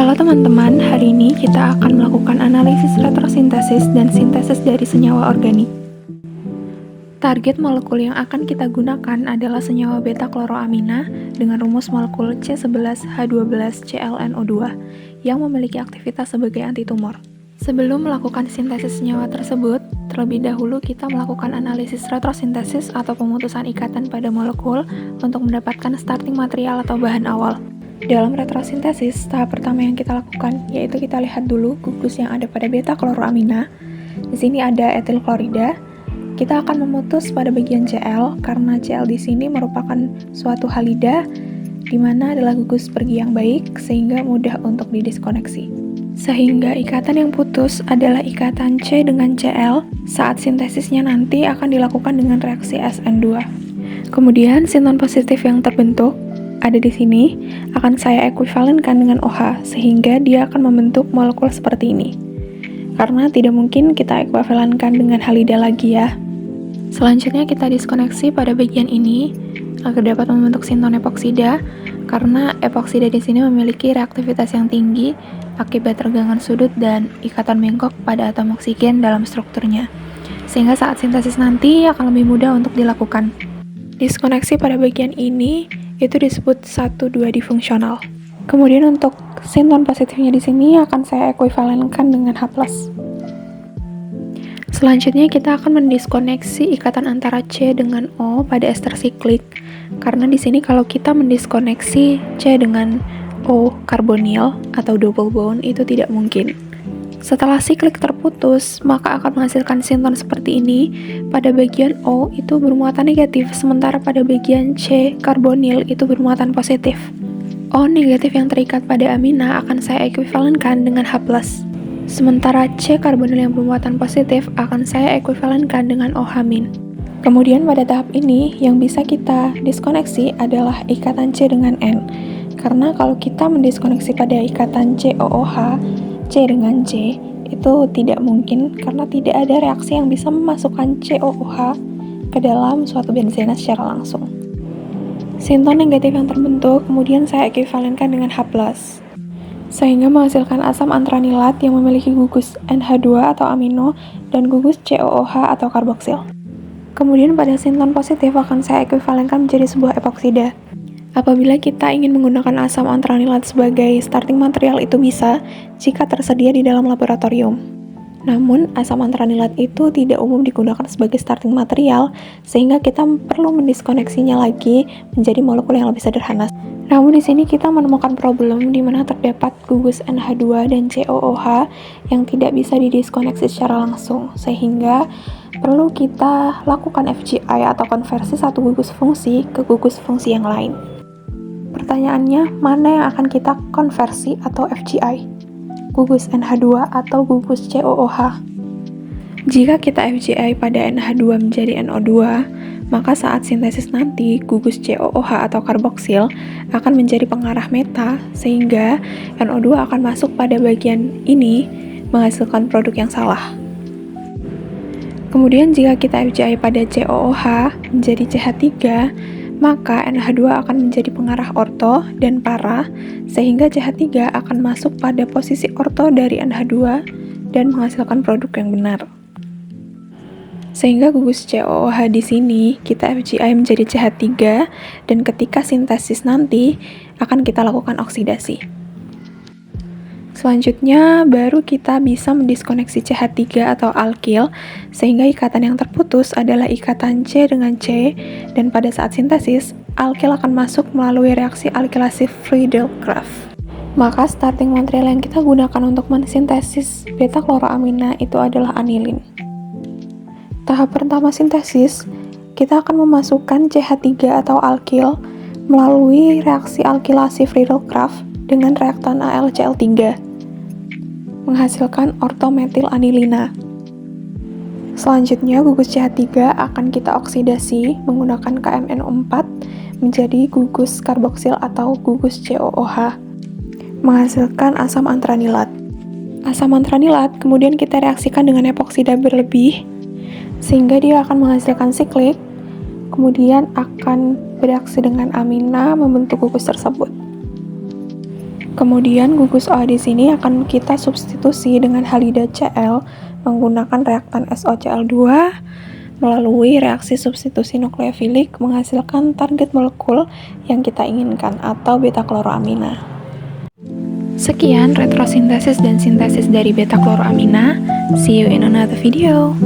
Halo teman-teman, hari ini kita akan melakukan analisis retrosintesis dan sintesis dari senyawa organik. Target molekul yang akan kita gunakan adalah senyawa beta-kloroamina dengan rumus molekul C11H12ClNO2 yang memiliki aktivitas sebagai antitumor. Sebelum melakukan sintesis senyawa tersebut, terlebih dahulu kita melakukan analisis retrosintesis atau pemutusan ikatan pada molekul untuk mendapatkan starting material atau bahan awal. Dalam retrosintesis, tahap pertama yang kita lakukan yaitu kita lihat dulu gugus yang ada pada beta-kloroamina. Di sini ada etil klorida. Kita akan memutus pada bagian Cl karena Cl di sini merupakan suatu halida di mana adalah gugus pergi yang baik sehingga mudah untuk didiskoneksi. Sehingga ikatan yang putus adalah ikatan C dengan Cl saat sintesisnya nanti akan dilakukan dengan reaksi SN2. Kemudian sinton positif yang terbentuk ada di sini akan saya ekuivalenkan dengan OH sehingga dia akan membentuk molekul seperti ini. Karena tidak mungkin kita ekuivalenkan dengan halida lagi ya. Selanjutnya kita diskoneksi pada bagian ini agar dapat membentuk sinton epoksida karena epoksida di sini memiliki reaktivitas yang tinggi akibat regangan sudut dan ikatan bengkok pada atom oksigen dalam strukturnya. Sehingga saat sintesis nanti akan lebih mudah untuk dilakukan. Diskoneksi pada bagian ini itu disebut 1,2 difungsional. Kemudian untuk sinton positifnya di sini akan saya ekuivalenkan dengan H+. Selanjutnya kita akan mendiskoneksi ikatan antara C dengan O pada ester siklik. Karena di sini kalau kita mendiskoneksi C dengan O karbonil atau double bond itu tidak mungkin. Setelah siklik terputus, maka akan menghasilkan sinton seperti ini. Pada bagian O itu bermuatan negatif, sementara pada bagian C karbonil itu bermuatan positif. O negatif yang terikat pada amina akan saya ekuivalenkan dengan H+. Sementara C karbonil yang bermuatan positif akan saya ekuivalenkan dengan OH-. Kemudian pada tahap ini yang bisa kita diskoneksi adalah ikatan C dengan N. Karena kalau kita mendiskoneksi pada ikatan COOH, C dengan C itu tidak mungkin karena tidak ada reaksi yang bisa memasukkan COOH ke dalam suatu benzena secara langsung. Sinton negatif yang terbentuk kemudian saya ekuivalenkan dengan H+, sehingga menghasilkan asam antranilat yang memiliki gugus NH2 atau amino dan gugus COOH atau karboksil. Kemudian pada sinton positif akan saya ekuivalenkan menjadi sebuah epoksida. Apabila kita ingin menggunakan asam antranilat sebagai starting material itu bisa jika tersedia di dalam laboratorium. Namun, asam antranilat itu tidak umum digunakan sebagai starting material sehingga kita perlu mendiskoneksinya lagi menjadi molekul yang lebih sederhana. Namun di sini kita menemukan problem di mana terdapat gugus NH2 dan COOH yang tidak bisa didiskoneksi secara langsung sehingga perlu kita lakukan FGI atau konversi satu gugus fungsi ke gugus fungsi yang lain. Pertanyaannya, mana yang akan kita konversi atau FGI? Gugus NH2 atau gugus COOH? Jika kita FGI pada NH2 menjadi NO2, maka saat sintesis nanti, gugus COOH atau karboksil akan menjadi pengarah meta, sehingga NO2 akan masuk pada bagian ini, menghasilkan produk yang salah. Kemudian jika kita FGI pada COOH menjadi CH3, maka NH2 akan menjadi pengarah orto dan para, sehingga CH3 akan masuk pada posisi orto dari NH2 dan menghasilkan produk yang benar. Sehingga gugus COOH di sini kita FGI menjadi CH3 dan ketika sintesis nanti akan kita lakukan oksidasi. Selanjutnya baru kita bisa mendiskoneksi CH3 atau alkil sehingga ikatan yang terputus adalah ikatan C dengan C dan pada saat sintesis alkil akan masuk melalui reaksi alkilasi Friedel-Crafts. Maka starting material yang kita gunakan untuk mensintesis beta-kloroamina itu adalah anilin. Tahap pertama sintesis kita akan memasukkan CH3 atau alkil melalui reaksi alkilasi Friedel-Crafts dengan reaktan AlCl3 menghasilkan ortometil anilina. Selanjutnya gugus CH3 akan kita oksidasi menggunakan KMNO4 menjadi gugus karboksil atau gugus COOH menghasilkan asam antranilat. Asam antranilat kemudian kita reaksikan dengan epoksida berlebih sehingga dia akan menghasilkan siklik kemudian akan bereaksi dengan amina membentuk gugus tersebut. Kemudian gugus OH di sini akan kita substitusi dengan halida Cl menggunakan reaktan SOCl2 melalui reaksi substitusi nukleofilik menghasilkan target molekul yang kita inginkan atau beta-kloroamina. Sekian retrosintesis dan sintesis dari beta-kloroamina. See you in another video.